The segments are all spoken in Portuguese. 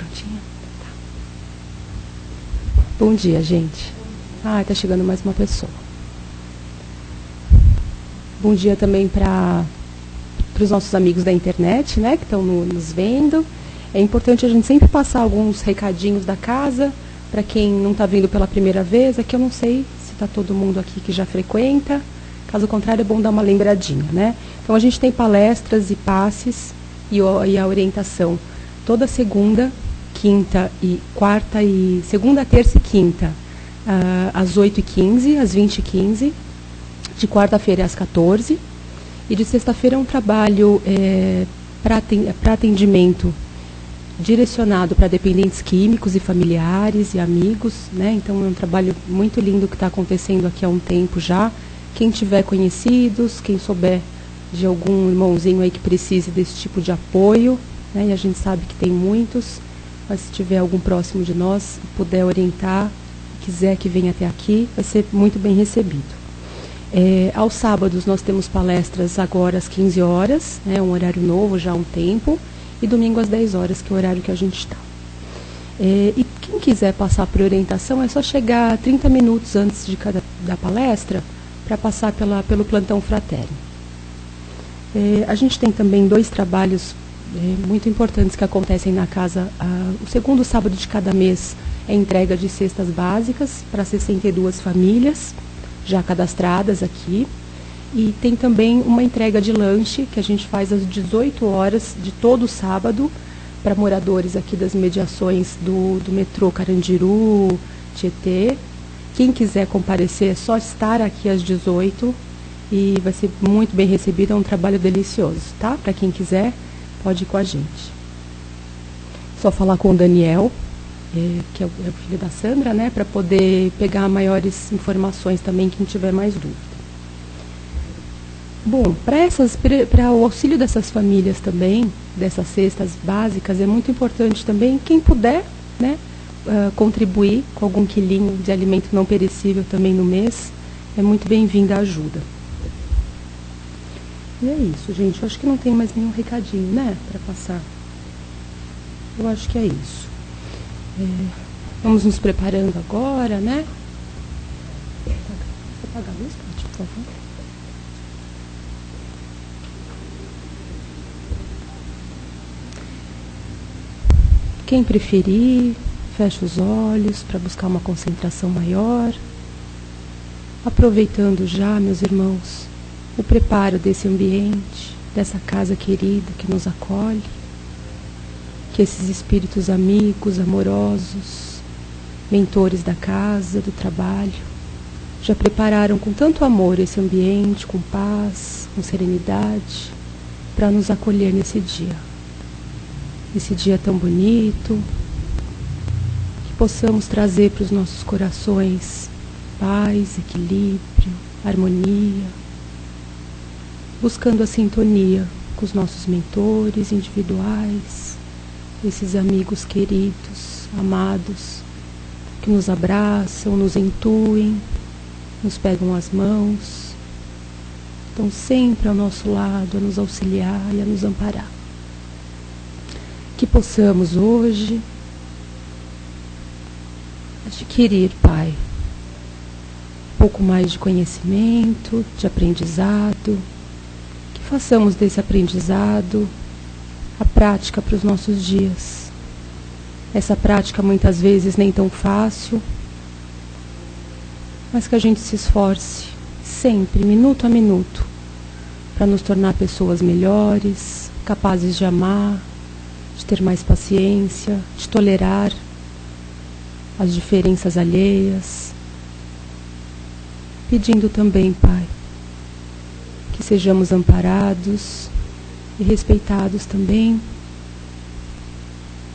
prontinha? Tá. Bom dia, gente. Tá chegando mais uma pessoa. Bom dia também para os nossos amigos da internet, né, que estão nos vendo. É importante a gente sempre passar alguns recadinhos da casa, para quem não está vindo pela primeira vez. Aqui eu não sei se está todo mundo aqui que já frequenta. Caso contrário, é bom dar uma lembradinha, né? Então, a gente tem palestras e passes e a orientação toda segunda, quinta e quarta e segunda, terça e quinta, às 8h15, às 20h15, de quarta-feira às 14h, e de sexta-feira é um trabalho para atendimento direcionado para dependentes químicos e familiares e amigos, né? Então é um trabalho muito lindo que está acontecendo aqui há um tempo já. Quem tiver conhecidos, quem souber de algum irmãozinho aí que precise desse tipo de apoio, né? E a gente sabe que tem muitos, mas se tiver algum próximo de nós, puder orientar, quiser que venha até aqui, vai ser muito bem recebido. Aos sábados nós temos palestras agora às 15 horas, né? Um horário novo já há um tempo, e domingo às 10 horas, que é o horário que a gente está. E quem quiser passar por orientação, é só chegar 30 minutos antes da palestra, para passar pelo plantão fraterno. A gente tem também 2 trabalhos muito importantes que acontecem na casa. O segundo sábado de cada mês é entrega de cestas básicas para 62 famílias já cadastradas aqui. E tem também uma entrega de lanche que a gente faz às 18 horas de todo sábado para moradores aqui das mediações do metrô Carandiru, Tietê. Quem quiser comparecer é só estar aqui às 18 e vai ser muito bem recebido. É um trabalho delicioso, tá? Para quem quiser, pode ir com a gente. Só falar com o Daniel, que é o filho da Sandra, né? Para poder pegar maiores informações também, quem tiver mais dúvida. Bom, para o auxílio dessas famílias também, dessas cestas básicas, é muito importante também, quem puder, né? Contribuir com algum quilinho de alimento não perecível também no mês, é muito bem-vinda a ajuda. E é isso, gente. Eu acho que não tem mais nenhum recadinho, né, para passar. Eu acho que é isso. Vamos nos preparando agora, né? Você apaga a luz, Cátia, por favor? Quem preferir, fecha os olhos para buscar uma concentração maior, aproveitando já, meus irmãos, o preparo desse ambiente, dessa casa querida que nos acolhe, que esses espíritos amigos, amorosos, mentores da casa, do trabalho, já prepararam com tanto amor esse ambiente, com paz, com serenidade, para nos acolher nesse dia. Esse dia tão bonito, possamos trazer para os nossos corações paz, equilíbrio, harmonia, buscando a sintonia com os nossos mentores individuais, esses amigos queridos, amados, que nos abraçam, nos intuem, nos pegam as mãos, estão sempre ao nosso lado a nos auxiliar e a nos amparar. Que possamos hoje adquirir, Pai, um pouco mais de conhecimento, de aprendizado, que façamos desse aprendizado a prática para os nossos dias. Essa prática muitas vezes nem tão fácil, mas que a gente se esforce sempre, minuto a minuto, para nos tornar pessoas melhores, capazes de amar, de ter mais paciência, de tolerar as diferenças alheias, pedindo também, Pai, que sejamos amparados e respeitados também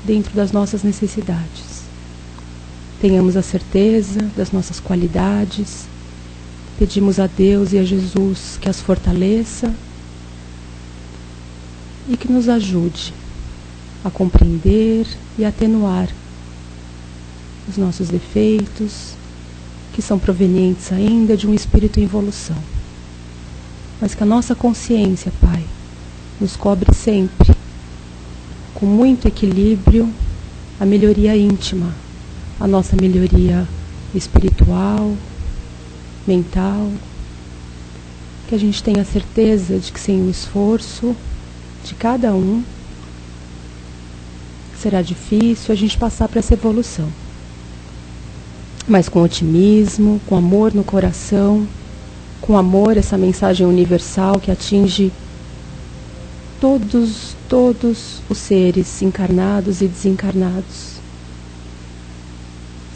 dentro das nossas necessidades. Tenhamos a certeza das nossas qualidades, pedimos a Deus e a Jesus que as fortaleça e que nos ajude a compreender e atenuar os nossos defeitos, que são provenientes ainda de um espírito em evolução. Mas que a nossa consciência, Pai, nos cobre sempre com muito equilíbrio a melhoria íntima, a nossa melhoria espiritual, mental, que a gente tenha certeza de que sem o esforço de cada um, será difícil a gente passar para essa evolução. Mas com otimismo, com amor no coração, com amor, essa mensagem universal que atinge todos os seres encarnados e desencarnados.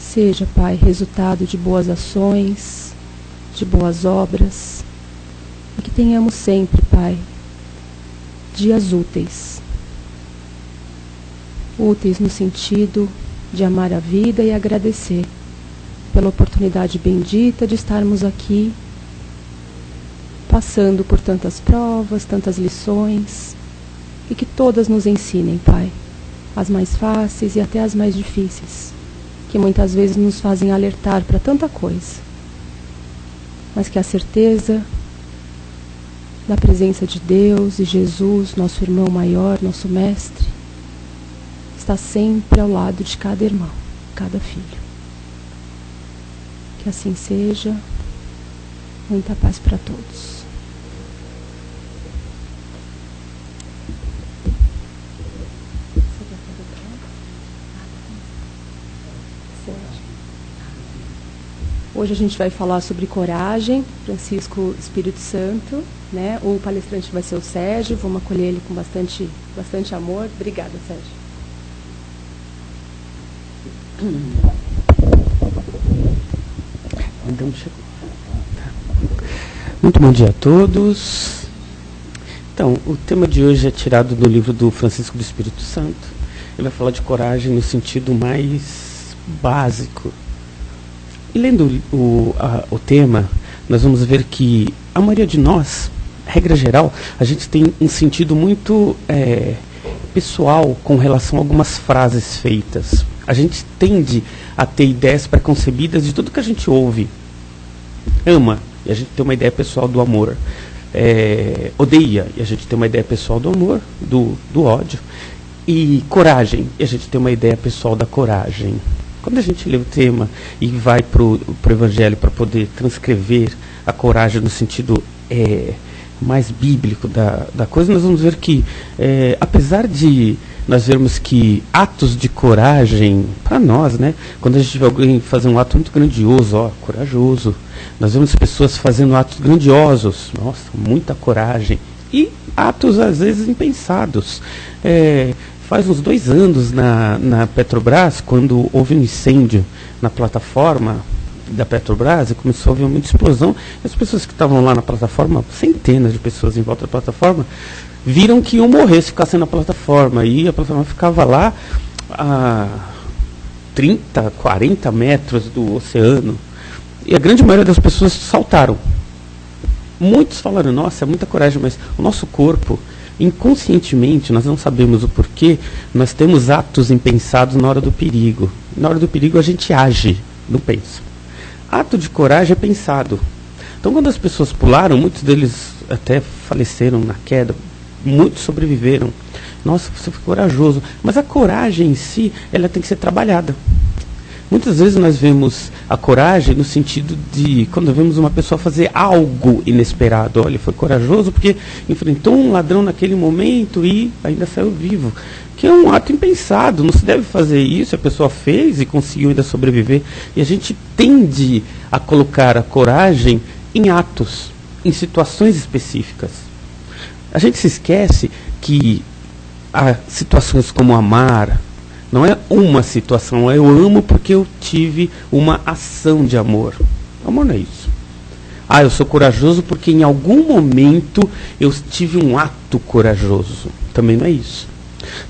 Seja, Pai, resultado de boas ações, de boas obras, e que tenhamos sempre, Pai, dias úteis. Úteis no sentido de amar a vida e agradecer pela oportunidade bendita de estarmos aqui, passando por tantas provas, tantas lições, e que todas nos ensinem, Pai, as mais fáceis e até as mais difíceis, que muitas vezes nos fazem alertar para tanta coisa, mas que a certeza da presença de Deus e Jesus, nosso irmão maior, nosso mestre, está sempre ao lado de cada irmão, cada filho. Que assim seja. Muita paz para todos. Hoje a gente vai falar sobre coragem, Francisco Espírito Santo, né? O palestrante vai ser o Sérgio, vamos acolher ele com bastante amor. Obrigada, Sérgio. Muito bom dia a todos. Então, o tema de hoje é tirado do livro do Francisco do Espírito Santo. Ele vai falar de coragem no sentido mais básico. E lendo o tema, nós vamos ver que a maioria de nós, regra geral, a gente tem um sentido muito pessoal com relação a algumas frases feitas. A gente tende a ter ideias preconcebidas de tudo que a gente ouve. Ama, e a gente tem uma ideia pessoal do amor. Odeia, e a gente tem uma ideia pessoal do amor, do ódio. E coragem, e a gente tem uma ideia pessoal da coragem. Quando a gente lê o tema e vai para o Evangelho para poder transcrever a coragem no sentido mais bíblico da coisa, nós vamos ver que, apesar de nós vermos que atos de coragem, para nós, né, quando a gente vê alguém fazer um ato muito grandioso, corajoso, nós vemos pessoas fazendo atos grandiosos, nossa, muita coragem, e atos às vezes impensados. Faz uns 2 anos na Petrobras, quando houve um incêndio na plataforma da Petrobras e começou a haver muita explosão, as pessoas que estavam lá na plataforma, centenas de pessoas em volta da plataforma, viram que iam morrer se ficassem na plataforma, e a plataforma ficava lá a 30, 40 metros do oceano, e a grande maioria das pessoas saltaram. Muitos falaram, nossa, é muita coragem, mas o nosso corpo, inconscientemente, nós não sabemos o porquê, nós temos atos impensados na hora do perigo. Na hora do perigo a gente age, não pensa. Ato de coragem é pensado. Então, quando as pessoas pularam, muitos deles até faleceram na queda, muitos sobreviveram. Nossa, você foi corajoso. Mas a coragem em si, ela tem que ser trabalhada. Muitas vezes nós vemos a coragem no sentido de, quando vemos uma pessoa fazer algo inesperado. Olha, foi corajoso porque enfrentou um ladrão naquele momento e ainda saiu vivo. Que é um ato impensado, não se deve fazer isso, a pessoa fez e conseguiu ainda sobreviver. E a gente tende a colocar a coragem em atos, em situações específicas. A gente se esquece que há situações como amar, não é uma situação, eu amo porque eu tive uma ação de amor. Amor não é isso. Eu sou corajoso porque em algum momento eu tive um ato corajoso. Também não é isso.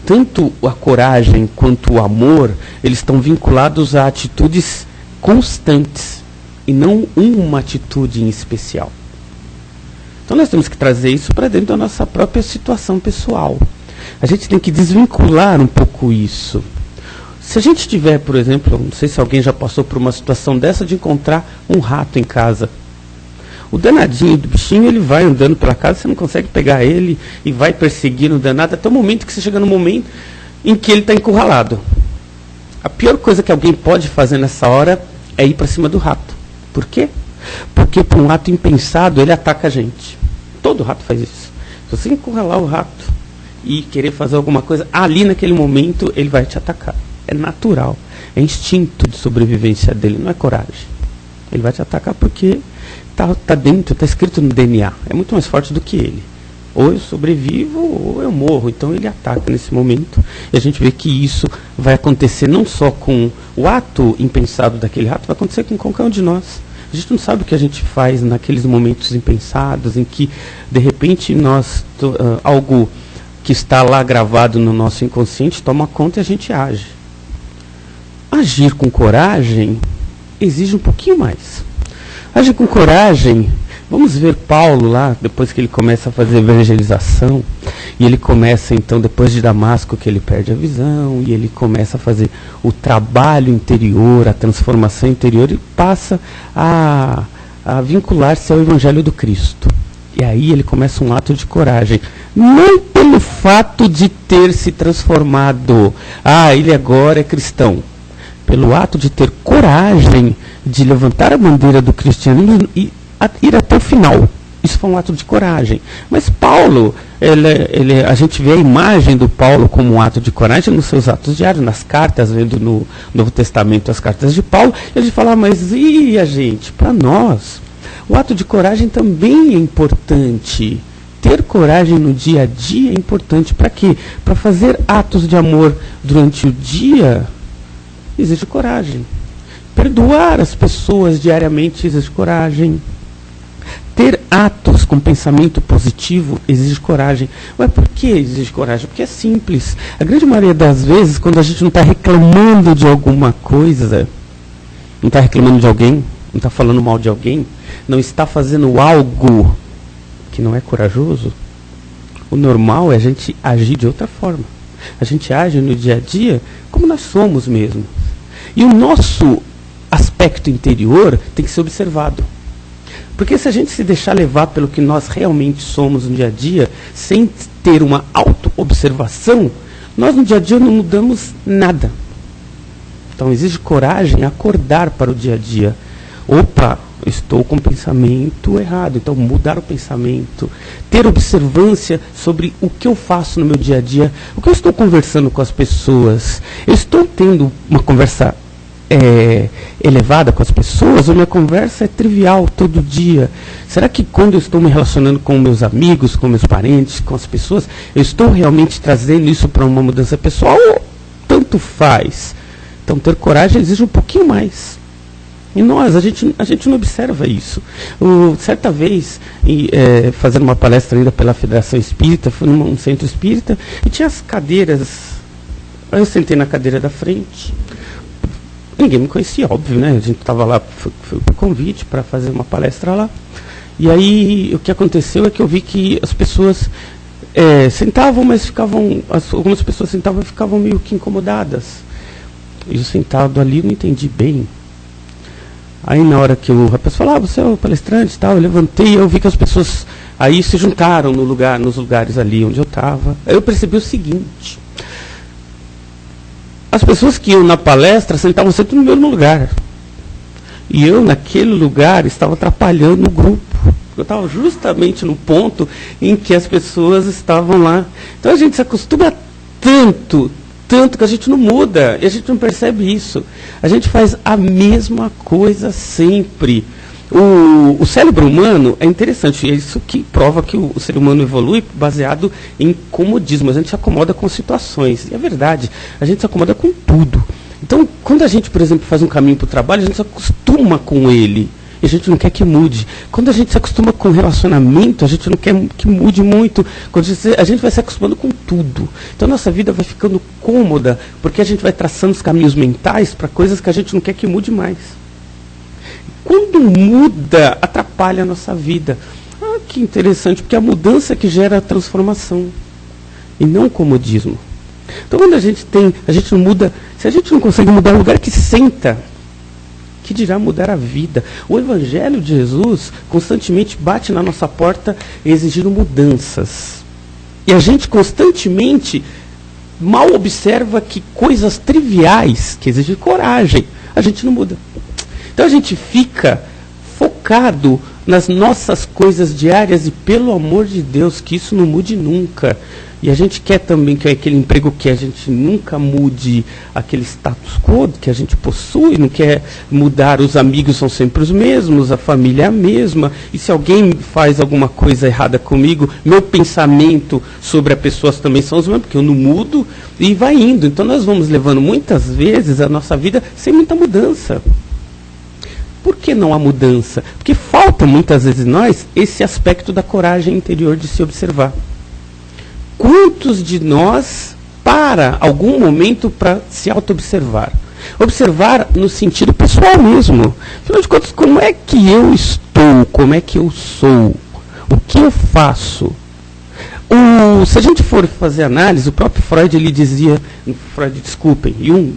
Tanto a coragem quanto o amor, eles estão vinculados a atitudes constantes e não uma atitude em especial. Então nós temos que trazer isso para dentro da nossa própria situação pessoal. A gente tem que desvincular um pouco isso. Se a gente tiver, por exemplo, não sei se alguém já passou por uma situação dessa de encontrar um rato em casa. O danadinho do bichinho, ele vai andando pela casa, você não consegue pegar ele e vai perseguindo o danado até o momento que você chega no momento em que ele está encurralado. A pior coisa que alguém pode fazer nessa hora é ir para cima do rato. Por quê? Porque por um ato impensado ele ataca a gente. Todo rato faz isso. Se você encurralar o rato e querer fazer alguma coisa, ali naquele momento ele vai te atacar. É natural. É instinto de sobrevivência dele, não é coragem. Ele vai te atacar porque está dentro, está escrito no DNA. É muito mais forte do que ele. Ou eu sobrevivo ou eu morro. Então ele ataca nesse momento. E a gente vê que isso vai acontecer não só com o ato impensado daquele rato, vai acontecer com qualquer um de nós. A gente não sabe o que a gente faz naqueles momentos impensados, em que de repente algo que está lá gravado no nosso inconsciente toma conta e a gente age. Agir com coragem exige um pouquinho mais. Agir com coragem, vamos ver Paulo lá, depois que ele começa a fazer evangelização, e ele começa então, depois de Damasco, que ele perde a visão, e ele começa a fazer o trabalho interior, a transformação interior, e passa a vincular-se ao Evangelho do Cristo. E aí ele começa um ato de coragem, não pelo fato de ter se transformado, ele agora é cristão, pelo ato de ter coragem de levantar a bandeira do cristianismo e ir até o final. Isso foi um ato de coragem. Mas Paulo, a gente vê a imagem do Paulo como um ato de coragem nos seus atos diários, nas cartas, vendo no Novo Testamento as cartas de Paulo, ele fala, mas e a gente? Para nós, o ato de coragem também é importante. Ter coragem no dia a dia é importante. Para quê? Para fazer atos de amor durante o dia, exige coragem. Perdoar as pessoas diariamente exige coragem. Ter atos com pensamento positivo exige coragem. Mas por que exige coragem? Porque é simples. A grande maioria das vezes, quando a gente não está reclamando de alguma coisa, não está reclamando de alguém, não está falando mal de alguém, não está fazendo algo que não é corajoso, o normal é a gente agir de outra forma. A gente age no dia a dia como nós somos mesmo. E o nosso aspecto interior tem que ser observado. Porque se a gente se deixar levar pelo que nós realmente somos no dia a dia, sem ter uma auto-observação, nós no dia a dia não mudamos nada. Então exige coragem acordar para o dia a dia. Opa, estou com o pensamento errado, então mudar o pensamento, ter observância sobre o que eu faço no meu dia a dia, o que eu estou conversando com as pessoas, eu estou tendo uma conversa elevada com as pessoas, ou minha conversa é trivial todo dia? Será que quando eu estou me relacionando com meus amigos, com meus parentes, com as pessoas, eu estou realmente trazendo isso para uma mudança pessoal ou tanto faz? Então ter coragem exige um pouquinho mais. E nós, a gente não observa isso. Certa vez, fazendo uma palestra ainda pela Federação Espírita, fui num centro espírita, e tinha as cadeiras. Aí eu sentei na cadeira da frente. Ninguém me conhecia, óbvio, né? A gente estava lá, foi por convite para fazer uma palestra lá. E aí, o que aconteceu é que eu vi que as pessoas sentavam, mas algumas pessoas sentavam e ficavam meio que incomodadas. E eu sentado ali, não entendi bem. Aí na hora que o rapaz falou, você é o palestrante e tal, eu levantei e eu vi que as pessoas aí se juntaram nos lugares ali onde eu estava. Aí eu percebi o seguinte: as pessoas que iam na palestra sentavam sempre no mesmo lugar. E eu, naquele lugar, estava atrapalhando o grupo. Eu estava justamente no ponto em que as pessoas estavam lá. Então a gente se acostuma tanto que a gente não muda, e a gente não percebe isso. A gente faz a mesma coisa sempre. O cérebro humano é interessante, é isso que prova que o ser humano evolui baseado em comodismo. A gente se acomoda com situações. E é verdade, a gente se acomoda com tudo. Então, quando a gente, por exemplo, faz um caminho para o trabalho, a gente se acostuma com ele. E a gente não quer que mude. Quando a gente se acostuma com relacionamento, a gente não quer que mude muito. Quando a gente vai se acostumando com tudo. Então, nossa vida vai ficando cômoda, porque a gente vai traçando os caminhos mentais para coisas que a gente não quer que mude mais. Quando muda, atrapalha a nossa vida. Que interessante, porque a mudança é que gera a transformação. E não o comodismo. Então, quando a gente não muda, se a gente não consegue mudar o lugar que senta, que dirá mudar a vida? O Evangelho de Jesus constantemente bate na nossa porta exigindo mudanças. E a gente constantemente mal observa que coisas triviais, que exigem coragem, a gente não muda. Então a gente fica focado nas nossas coisas diárias e, pelo amor de Deus, que isso não mude nunca. E a gente quer também que aquele emprego que a gente nunca mude, aquele status quo que a gente possui, não quer mudar, os amigos são sempre os mesmos, a família é a mesma, e se alguém faz alguma coisa errada comigo, meu pensamento sobre a pessoa também são os mesmos, porque eu não mudo, e vai indo. Então nós vamos levando muitas vezes a nossa vida sem muita mudança. Por que não há mudança? Porque falta muitas vezes em nós esse aspecto da coragem interior de se observar. Quantos de nós para algum momento para se auto-observar? Observar no sentido pessoal mesmo. Afinal de contas, como é que eu estou? Como é que eu sou? O que eu faço? Se a gente for fazer análise, o próprio Freud, ele dizia, Jung,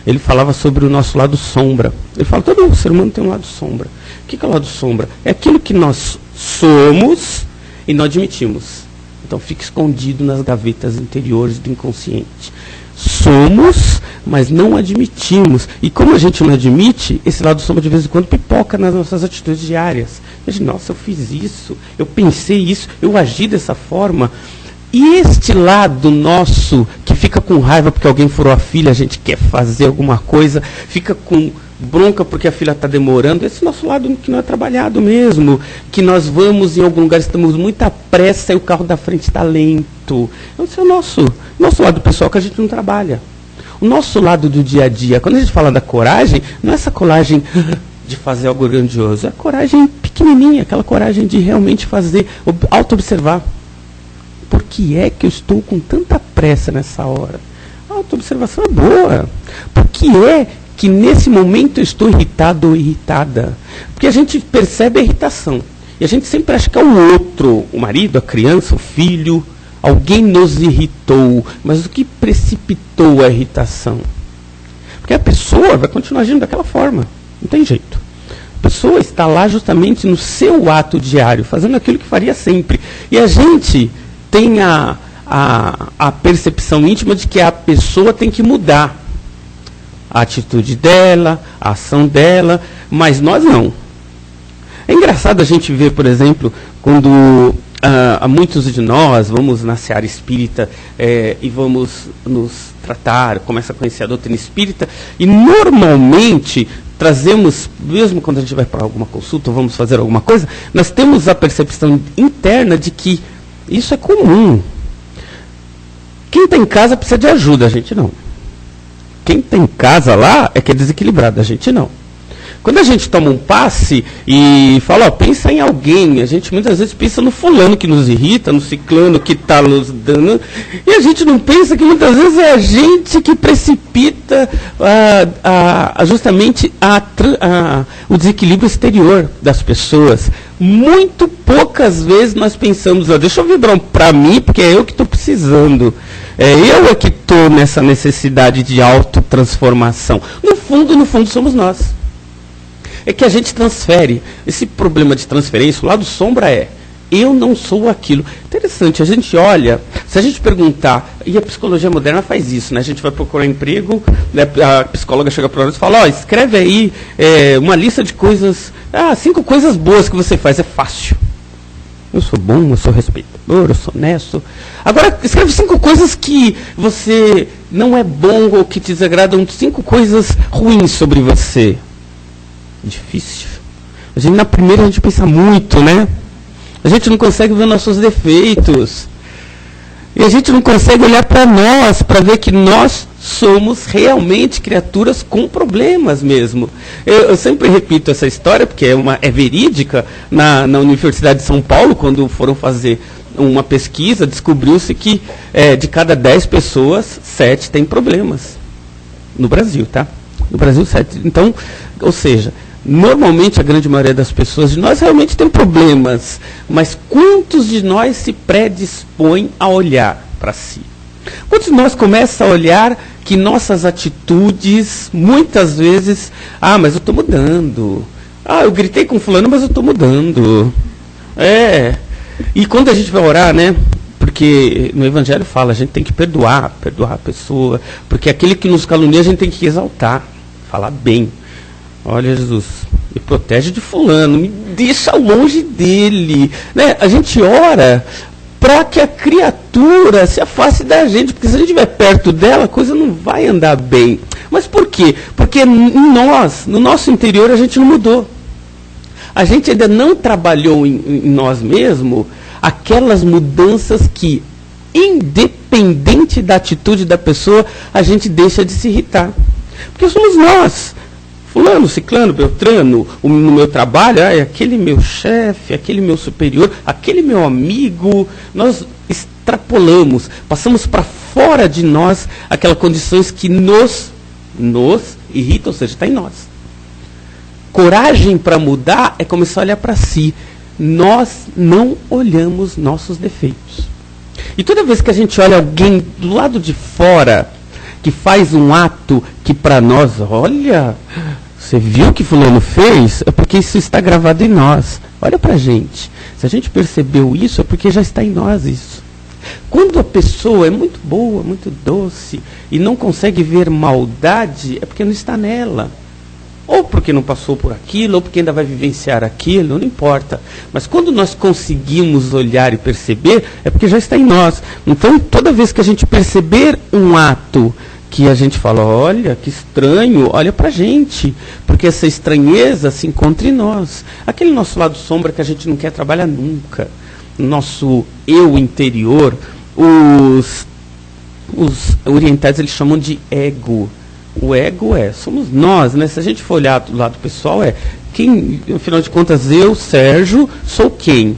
ele falava sobre o nosso lado sombra. Ele fala, todo ser humano tem um lado sombra. O que é o lado sombra? É aquilo que nós somos e não admitimos. Então fica escondido nas gavetas interiores do inconsciente. Somos, mas não admitimos. E como a gente não admite, esse lado sombra de vez em quando pipoca nas nossas atitudes diárias. Nossa, eu fiz isso, eu pensei isso, eu agi dessa forma. E este lado nosso, que fica com raiva porque alguém furou a fila, a gente quer fazer alguma coisa, fica com bronca porque a fila está demorando, esse nosso lado que não é trabalhado mesmo, que nós vamos em algum lugar, estamos muita pressa e o carro da frente está lento. Esse é o nosso lado pessoal que a gente não trabalha. O nosso lado do dia a dia, quando a gente fala da coragem, não é essa coragem de fazer algo grandioso, é a coragem pequenininha, aquela coragem de realmente fazer, auto-observar. Por que é que eu estou com tanta pressa nessa hora? A auto-observação é boa. Por que é que nesse momento eu estou irritado ou irritada? Porque a gente percebe a irritação. E a gente sempre acha que é o outro, o marido, a criança, o filho. Alguém nos irritou. Mas o que precipitou a irritação? Porque a pessoa vai continuar agindo daquela forma. Não tem jeito. A pessoa está lá justamente no seu ato diário, fazendo aquilo que faria sempre. E a gente tem a percepção íntima de que a pessoa tem que mudar a atitude dela, a ação dela, mas nós não. É engraçado a gente ver, por exemplo, quando muitos de nós vamos na seara espírita e vamos nos tratar, começa a conhecer a doutrina espírita, e normalmente trazemos, mesmo quando a gente vai para alguma consulta, ou vamos fazer alguma coisa, nós temos a percepção interna de que isso é comum. Quem está em casa precisa de ajuda, a gente não. Quem está em casa lá é que é desequilibrado, a gente não. Quando a gente toma um passe e fala, pensa em alguém, a gente muitas vezes pensa no fulano que nos irrita, no ciclano que está nos dando, e a gente não pensa que muitas vezes é a gente que precipita justamente o desequilíbrio exterior das pessoas. Muito poucas vezes nós pensamos, deixa eu vibrar para mim, porque é eu que estou precisando. Eu que estou nessa necessidade de autotransformação. No fundo somos nós. É que a gente transfere. Esse problema de transferência, o lado sombra eu não sou aquilo. Interessante, a gente olha, se a gente perguntar, e a psicologia moderna faz isso, né? A gente vai procurar emprego, né? A psicóloga chega para nós e fala, escreve aí uma lista de coisas, 5 coisas boas que você faz, é fácil. Eu sou bom, eu sou respeitador, eu sou honesto. Agora, escreve 5 coisas que você não é bom ou que te desagradam, 5 coisas ruins sobre você. Difícil. Na primeira a gente pensa muito, né? A gente não consegue ver nossos defeitos. E a gente não consegue olhar para nós, para ver que nós somos realmente criaturas com problemas mesmo. Eu sempre repito essa história, porque é verídica. Na Universidade de São Paulo, quando foram fazer uma pesquisa, descobriu-se que de cada 10 pessoas, 7 têm problemas. No Brasil, tá? No Brasil, 7. Então, ou seja, normalmente a grande maioria das pessoas de nós realmente tem problemas, mas quantos de nós se predispõem a olhar para si? Quantos de nós começam a olhar que nossas atitudes, muitas vezes, mas eu estou mudando. Eu gritei com fulano, mas eu estou mudando. E quando a gente vai orar, né? porque no Evangelho fala, a gente tem que perdoar a pessoa, porque aquele que nos calunia a gente tem que exaltar, falar bem. Olha, Jesus, me protege de fulano, me deixa longe dele. Né? A gente ora para que a criatura se afaste da gente, porque se a gente estiver perto dela, a coisa não vai andar bem. Mas por quê? Porque no nosso interior, a gente não mudou. A gente ainda não trabalhou em nós mesmos aquelas mudanças que, independente da atitude da pessoa, a gente deixa de se irritar. Porque somos nós. Fulano, ciclano, beltrano, no meu trabalho, aquele meu chefe, aquele meu superior, aquele meu amigo, nós extrapolamos, passamos para fora de nós aquelas condições que nos irritam, ou seja, está em nós. Coragem para mudar é começar a olhar para si. Nós não olhamos nossos defeitos. E toda vez que a gente olha alguém do lado de fora, que faz um ato que para nós, olha, você viu o que fulano fez? É porque isso está gravado em nós. Olha para a gente. Se a gente percebeu isso, é porque já está em nós isso. Quando a pessoa é muito boa, muito doce, e não consegue ver maldade, é porque não está nela. Ou porque não passou por aquilo, ou porque ainda vai vivenciar aquilo, não importa. Mas quando nós conseguimos olhar e perceber, é porque já está em nós. Então, toda vez que a gente perceber um ato que a gente fala, olha, que estranho, olha pra gente. Porque essa estranheza se encontra em nós. Aquele nosso lado sombra que a gente não quer trabalhar nunca. Nosso eu interior, os orientais eles chamam de ego. O ego somos nós, né? Se a gente for olhar do lado pessoal, quem, afinal de contas, eu, Sérgio, sou quem?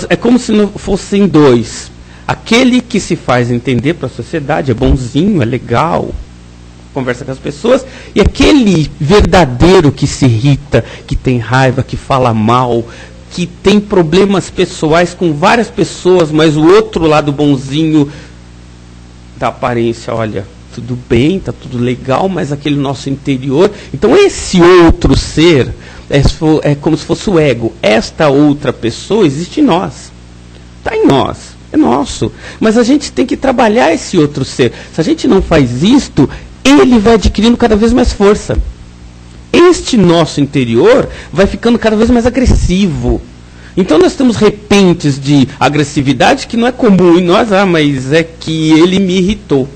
É como se não fossem dois. Aquele que se faz entender para a sociedade, é bonzinho, é legal, conversa com as pessoas, e aquele verdadeiro que se irrita, que tem raiva, que fala mal, que tem problemas pessoais com várias pessoas, mas o outro lado bonzinho da aparência, olha, tudo bem, está tudo legal, mas aquele nosso interior... Então esse outro ser é como se fosse o ego. Esta outra pessoa existe em nós. Está em nós, é nosso. Mas a gente tem que trabalhar esse outro ser. Se a gente não faz isto, ele vai adquirindo cada vez mais força. Este nosso interior vai ficando cada vez mais agressivo. Então nós temos repentes de agressividade que não é comum em nós, mas é que ele me irritou.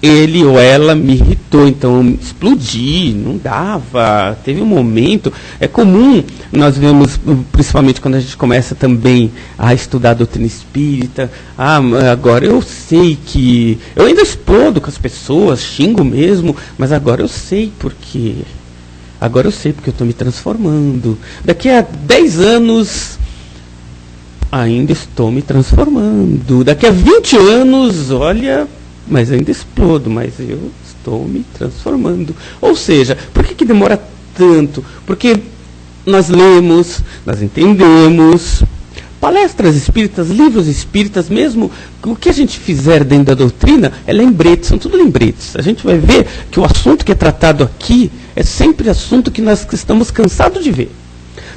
Ele ou ela me irritou, então explodi, não dava, teve um momento. É comum, nós vemos, principalmente quando a gente começa também a estudar a doutrina espírita, agora eu sei que, eu ainda explodo com as pessoas, xingo mesmo, mas agora eu sei porque eu estou me transformando. Daqui a 10 anos, ainda estou me transformando. Daqui a 20 anos, olha... Mas ainda explodo, mas eu estou me transformando. Ou seja, por que demora tanto? Porque nós lemos, nós entendemos, palestras espíritas, livros espíritas, mesmo o que a gente fizer dentro da doutrina, é lembrete, são tudo lembretes. A gente vai ver que o assunto que é tratado aqui é sempre assunto que nós estamos cansados de ver.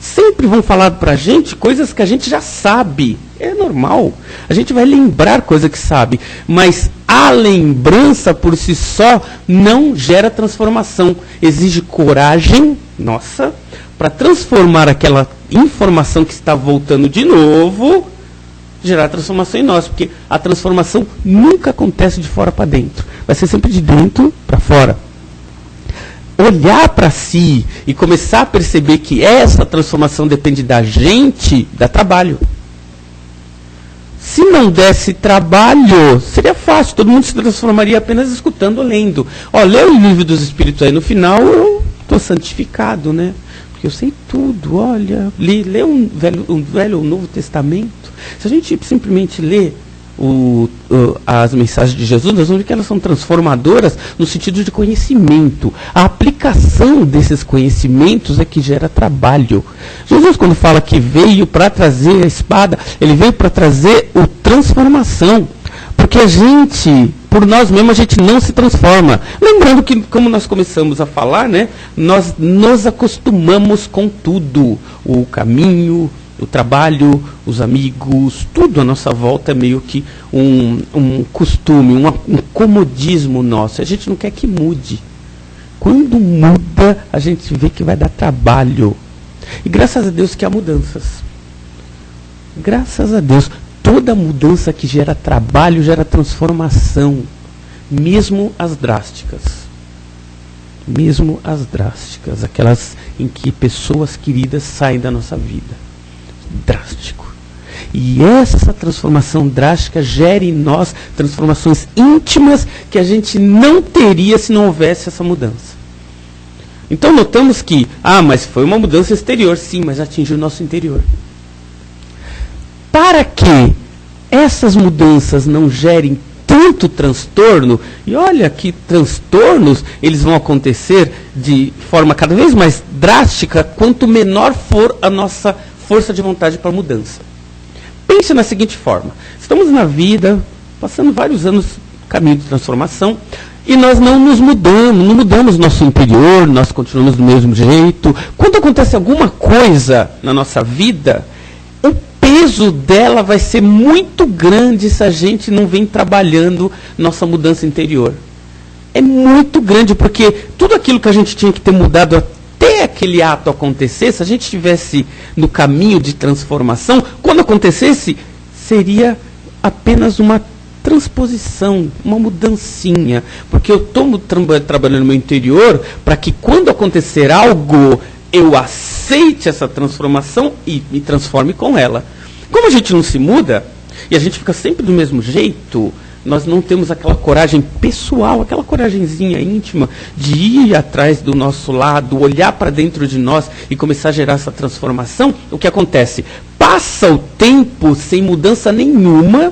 Sempre vão falar para a gente coisas que a gente já sabe. É normal. A gente vai lembrar coisa que sabe. Mas a lembrança por si só não gera transformação. Exige coragem nossa para transformar aquela informação que está voltando de novo, gerar transformação em nós. Porque a transformação nunca acontece de fora para dentro. Vai ser sempre de dentro para fora. Olhar para si e começar a perceber que essa transformação depende da gente, dá trabalho. Se não desse trabalho, seria fácil, todo mundo se transformaria apenas escutando ou lendo. Lê o livro dos Espíritos aí, no final eu estou santificado, né? Porque eu sei tudo, olha, lê um velho ou Novo Testamento. Se a gente simplesmente lê as mensagens de Jesus, nós vamos ver que elas são transformadoras no sentido de conhecimento. A aplicação desses conhecimentos é que gera trabalho. Jesus, quando fala que veio para trazer a espada, ele veio para trazer a transformação. Porque a gente, por nós mesmos, a gente não se transforma. Lembrando que, como nós começamos a falar, né, nós nos acostumamos com tudo. O caminho, O trabalho, os amigos, tudo à nossa volta é meio que um costume, um comodismo nosso. A gente não quer que mude. Quando muda, a gente vê que vai dar trabalho. E graças a Deus que há mudanças. Graças a Deus. Toda mudança que gera trabalho, gera transformação. Mesmo as drásticas. Mesmo as drásticas. Aquelas em que pessoas queridas saem da nossa vida. Drástico. E essa transformação drástica gera em nós transformações íntimas que a gente não teria se não houvesse essa mudança. Então notamos que, mas foi uma mudança exterior, sim, mas atingiu o nosso interior. Para que essas mudanças não gerem tanto transtorno, e olha que transtornos eles vão acontecer de forma cada vez mais drástica, quanto menor for a nossa força de vontade para a mudança. Pense na seguinte forma: estamos na vida, passando vários anos no caminho de transformação, e nós não nos mudamos, não mudamos nosso interior, nós continuamos do mesmo jeito. Quando acontece alguma coisa na nossa vida, o peso dela vai ser muito grande se a gente não vem trabalhando nossa mudança interior. É muito grande, porque tudo aquilo que a gente tinha que ter mudado até aquele ato acontecer, se a gente estivesse no caminho de transformação, quando acontecesse, seria apenas uma transposição, uma mudancinha. Porque eu estou trabalhando no meu interior para que quando acontecer algo, eu aceite essa transformação e me transforme com ela. Como a gente não se muda, e a gente fica sempre do mesmo jeito, nós não temos aquela coragem pessoal, aquela coragenzinha íntima de ir atrás do nosso lado, olhar para dentro de nós e começar a gerar essa transformação. O que acontece? Passa o tempo sem mudança nenhuma,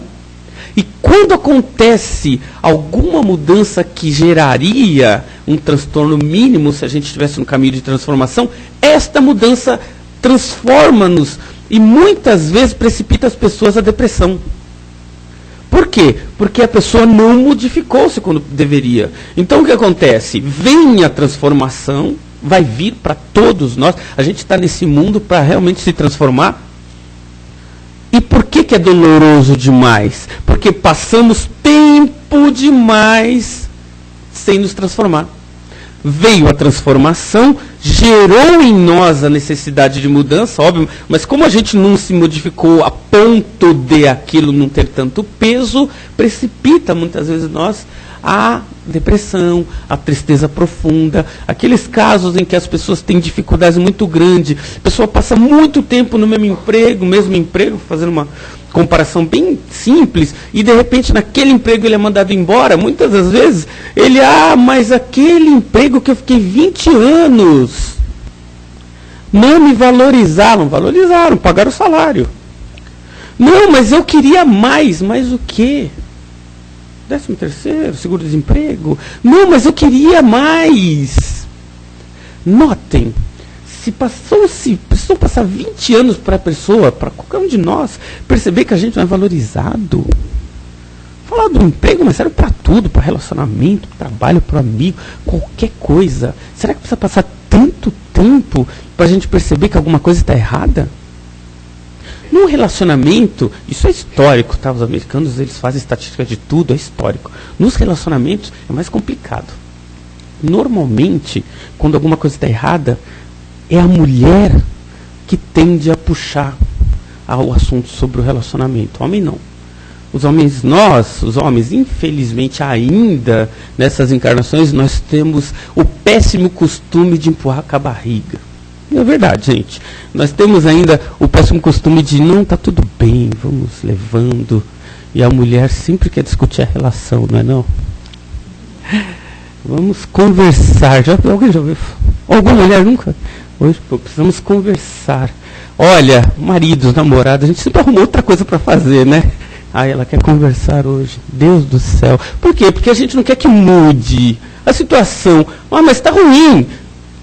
e quando acontece alguma mudança que geraria um transtorno mínimo, se a gente estivesse no caminho de transformação, esta mudança transforma-nos e muitas vezes precipita as pessoas à depressão. Por quê? Porque a pessoa não modificou-se quando deveria. Então o que acontece? Vem a transformação, vai vir para todos nós. A gente está nesse mundo para realmente se transformar. E por que é doloroso demais? Porque passamos tempo demais sem nos transformar. Veio a transformação, gerou em nós a necessidade de mudança, óbvio, mas como a gente não se modificou a ponto de aquilo não ter tanto peso, precipita muitas vezes nós a depressão, a tristeza profunda, aqueles casos em que as pessoas têm dificuldades muito grandes, a pessoa passa muito tempo no mesmo emprego, fazendo uma comparação bem simples, e de repente naquele emprego ele é mandado embora. Muitas das vezes ele, mas aquele emprego que eu fiquei 20 anos, não me valorizaram, pagaram o salário. Não, mas eu queria mais o quê? 13º, seguro-desemprego? Não, mas eu queria mais. Notem, se precisou passar 20 anos para a pessoa, para qualquer um de nós, perceber que a gente não é valorizado. Falar do emprego, mas serve para tudo, para relacionamento, para trabalho, para amigo, qualquer coisa. Será que precisa passar tanto tempo para a gente perceber que alguma coisa está errada? No relacionamento, isso é histórico, tá? Os americanos, eles fazem estatística de tudo, é histórico. Nos relacionamentos é mais complicado. Normalmente, quando alguma coisa está errada, é a mulher que tende a puxar o assunto sobre o relacionamento. O homem não. Os homens, infelizmente ainda, nessas encarnações, nós temos o péssimo costume de empurrar com a barriga. É verdade, gente. Nós temos ainda o péssimo costume de, não, está tudo bem, vamos levando. E a mulher sempre quer discutir a relação, não é não? Vamos conversar. Alguém já ouviu? Alguma mulher nunca? Hoje precisamos conversar. Olha, maridos, namorados, a gente sempre arrumou outra coisa para fazer, né? Ela quer conversar hoje. Deus do céu. Por quê? Porque a gente não quer que mude a situação. Mas está ruim.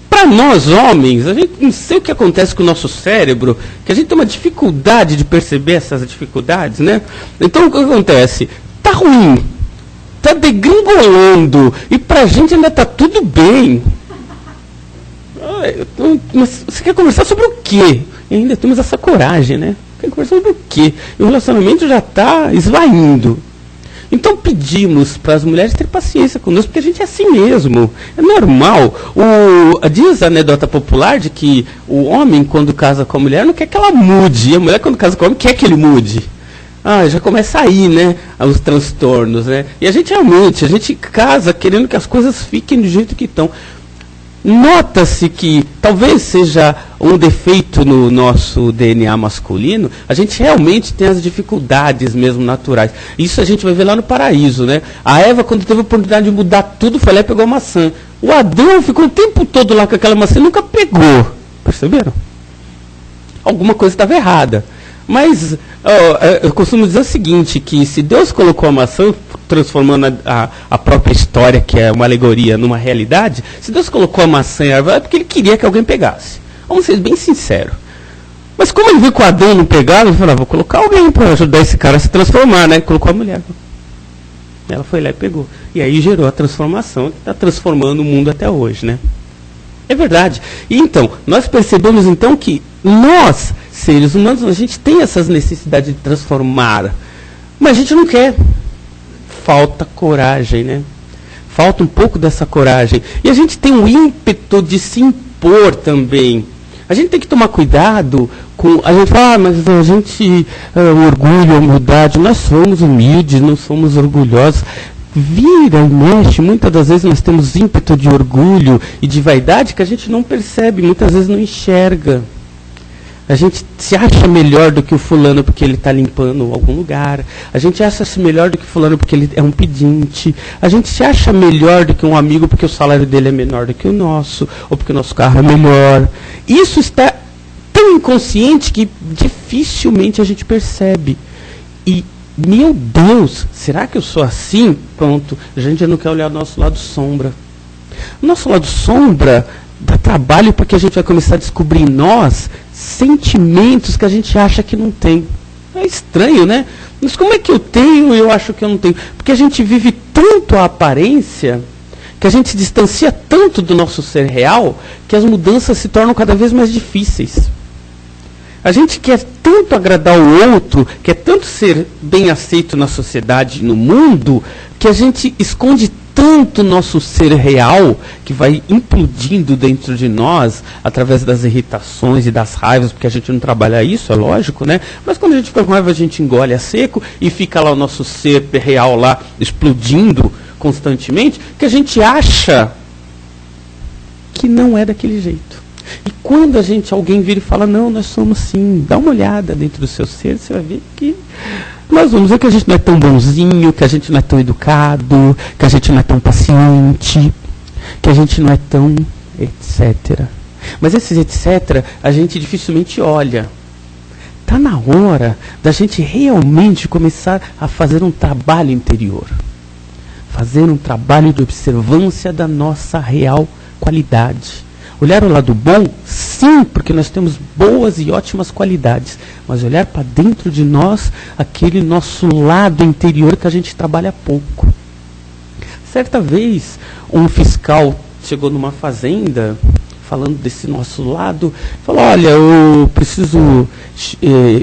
Para nós, homens, a gente não sei o que acontece com o nosso cérebro, que a gente tem uma dificuldade de perceber essas dificuldades, né? Então, o que acontece? Está ruim. Está degringolando. E para a gente ainda está tudo bem. Mas você quer conversar sobre o quê? E ainda temos essa coragem, né? Conversando do quê? E o relacionamento já está esvaindo. Então pedimos para as mulheres ter paciência conosco, porque a gente é assim mesmo. É normal. Diz a anedota popular de que o homem, quando casa com a mulher, não quer que ela mude. E a mulher, quando casa com o homem, quer que ele mude. Já começa aí, né? Os transtornos, né? E a gente casa querendo que as coisas fiquem do jeito que estão. Nota-se que talvez seja um defeito no nosso DNA masculino, a gente realmente tem as dificuldades mesmo naturais. Isso a gente vai ver lá no paraíso, né? A Eva, quando teve a oportunidade de mudar tudo, foi lá e pegou a maçã. O Adão ficou o tempo todo lá com aquela maçã e nunca pegou. Perceberam? Alguma coisa estava errada. Mas eu costumo dizer o seguinte, que se Deus colocou a maçã, transformando a própria história, que é uma alegoria, numa realidade, se Deus colocou a maçã em árvore, é porque ele queria que alguém pegasse. Vamos ser bem sinceros. Mas como ele viu que o Adão não pegava, ele falou, vou colocar alguém para ajudar esse cara a se transformar, né? Colocou a mulher. Ela foi lá e pegou. E aí gerou a transformação, que está transformando o mundo até hoje, né? É verdade. E então, nós percebemos então que nós, seres humanos, a gente tem essas necessidades de transformar. Mas a gente não quer. Falta coragem, né? Falta um pouco dessa coragem. E a gente tem um ímpeto de se impor também. A gente tem que tomar cuidado com... A gente fala, mas a gente... o orgulho, a humildade, nós somos humildes, não somos orgulhosos. Vira e mexe, muitas das vezes nós temos ímpeto de orgulho e de vaidade que a gente não percebe, muitas vezes não enxerga. A gente se acha melhor do que o fulano porque ele está limpando algum lugar. A gente acha-se melhor do que o fulano porque ele é um pedinte. A gente se acha melhor do que um amigo porque o salário dele é menor do que o nosso, ou porque o nosso carro é melhor. Isso está tão inconsciente que dificilmente a gente percebe. E meu Deus, será que eu sou assim? Pronto, a gente já não quer olhar o nosso lado sombra. O nosso lado sombra dá trabalho porque a gente vai começar a descobrir em nós sentimentos que a gente acha que não tem. É estranho, né? Mas como é que eu tenho e eu acho que eu não tenho? Porque a gente vive tanto a aparência, que a gente se distancia tanto do nosso ser real, que as mudanças se tornam cada vez mais difíceis. A gente quer tanto agradar o outro, quer tanto ser bem aceito na sociedade e no mundo, que a gente esconde tanto o nosso ser real, que vai implodindo dentro de nós, através das irritações e das raivas, porque a gente não trabalha isso, é lógico, né? Mas quando a gente fica com raiva, a gente engole a seco e fica lá o nosso ser real lá, explodindo constantemente, que a gente acha que não é daquele jeito. E quando alguém vira e fala, não, nós somos sim, dá uma olhada dentro do seu ser, você vai ver que nós vamos ver que a gente não é tão bonzinho, que a gente não é tão educado, que a gente não é tão paciente, que a gente não é tão etc. Mas esses etc, a gente dificilmente olha. Está na hora da gente realmente começar a fazer um trabalho interior. Fazer um trabalho de observância da nossa real qualidade. Olhar o lado bom, sim, porque nós temos boas e ótimas qualidades. Mas olhar para dentro de nós, aquele nosso lado interior que a gente trabalha pouco. Certa vez, um fiscal chegou numa fazenda, falando desse nosso lado, falou, olha, eu preciso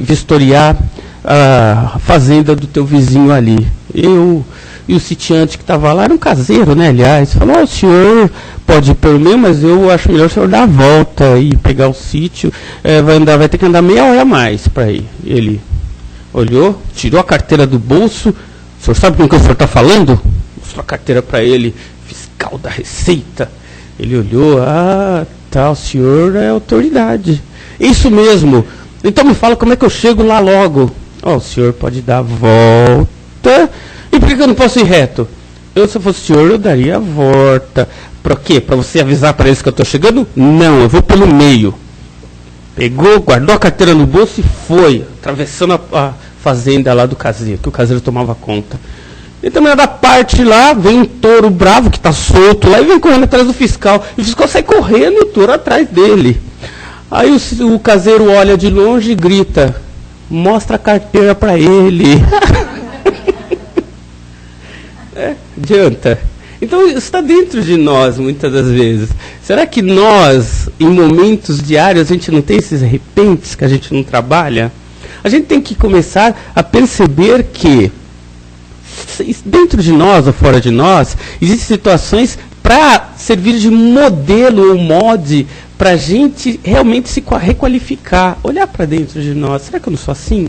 vistoriar a fazenda do teu vizinho ali. Eu e o sitiante que estava lá, era um caseiro, né, aliás, falou, o senhor pode ir pelo meio, mas eu acho melhor o senhor dar a volta e pegar o sítio, vai ter que andar meia hora a mais para ir. Ele olhou, tirou a carteira do bolso, o senhor sabe com o que o senhor está falando? Mostrou a carteira para ele, fiscal da Receita. Ele olhou, tá, o senhor é autoridade. Isso mesmo, então me fala como é que eu chego lá logo. O senhor pode dar a volta. E por que eu não posso ir reto? Se eu fosse o senhor, eu daria a volta. Para quê? Para você avisar para eles que eu estou chegando? Não, eu vou pelo meio. Pegou, guardou a carteira no bolso e foi, atravessando a fazenda lá do caseiro, que o caseiro tomava conta. E também da parte lá, vem um touro bravo que está solto lá e vem correndo atrás do fiscal. E o fiscal sai correndo e o touro atrás dele. Aí o caseiro olha de longe e grita, mostra a carteira para ele. Adianta. Então, isso está dentro de nós, muitas das vezes. Será que nós, em momentos diários, a gente não tem esses repentes que a gente não trabalha? A gente tem que começar a perceber que, dentro de nós ou fora de nós, existem situações para servir de modelo ou molde para a gente realmente se requalificar, olhar para dentro de nós. Será que eu não sou assim?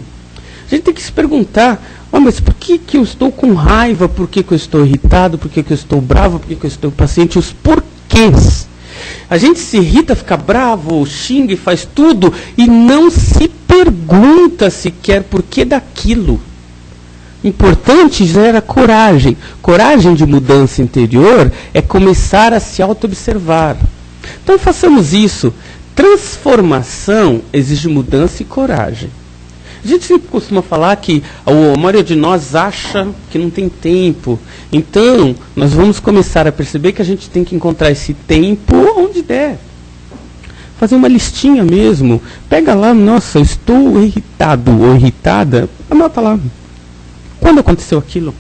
A gente tem que se perguntar, mas por que eu estou com raiva? Por que eu estou irritado? Por que eu estou bravo? Por que eu estou impaciente? Os porquês. A gente se irrita, fica bravo, xinga e faz tudo e não se pergunta sequer por que daquilo. Importante gera coragem. Coragem de mudança interior é começar a se auto-observar. Então façamos isso. Transformação exige mudança e coragem. A gente sempre costuma falar que a maioria de nós acha que não tem tempo. Então, nós vamos começar a perceber que a gente tem que encontrar esse tempo onde der. Fazer uma listinha mesmo. Pega lá, nossa, eu estou irritado ou irritada. Anota lá. Quando aconteceu aquilo?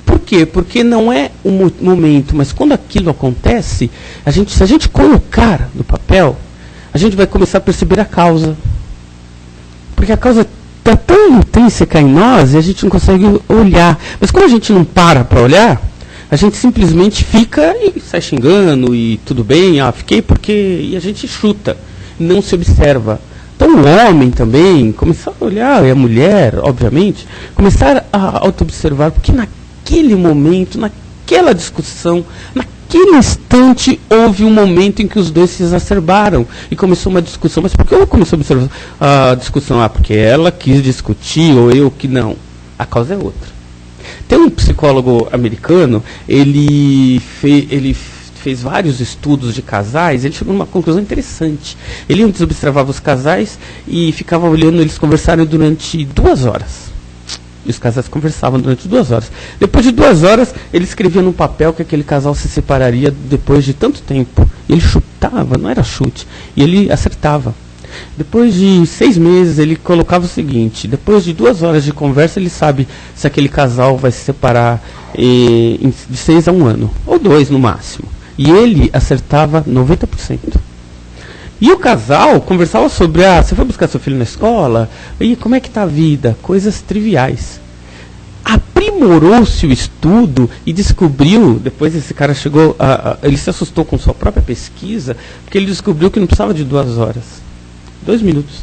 Por quê? Porque não é um momento, mas quando aquilo acontece, se a gente colocar no papel, a gente vai começar a perceber a causa. Porque a causa está tão intrínseca em nós e a gente não consegue olhar. Mas quando a gente não para olhar, a gente simplesmente fica e sai xingando e tudo bem, fiquei porque... E a gente chuta, não se observa. Então o homem também, começar a olhar, e a mulher, obviamente, começar a auto-observar, porque naquele momento, naquela discussão, naquele instante, houve um momento em que os dois se exacerbaram e começou uma discussão. Mas por que eu comecei a observar a discussão? Porque ela quis discutir ou eu que não. A causa é outra. Tem um psicólogo americano, ele fez vários estudos de casais, ele chegou numa conclusão interessante. Ele observava os casais e ficava olhando eles conversarem durante 2 horas. E os casais conversavam durante 2 horas. Depois de 2 horas, ele escrevia num papel que aquele casal se separaria depois de tanto tempo. Ele chutava, não era chute, e ele acertava. Depois de 6 meses, ele colocava o seguinte: depois de 2 horas de conversa, ele sabe se aquele casal vai se separar de 6 a 1 ano, ou 2 no máximo. E ele acertava 90%. E o casal conversava sobre, você foi buscar seu filho na escola? E como é que está a vida? Coisas triviais. Aprimorou-se o estudo e descobriu, depois esse cara chegou, ele se assustou com sua própria pesquisa, porque ele descobriu que não precisava de 2 horas. 2 minutos.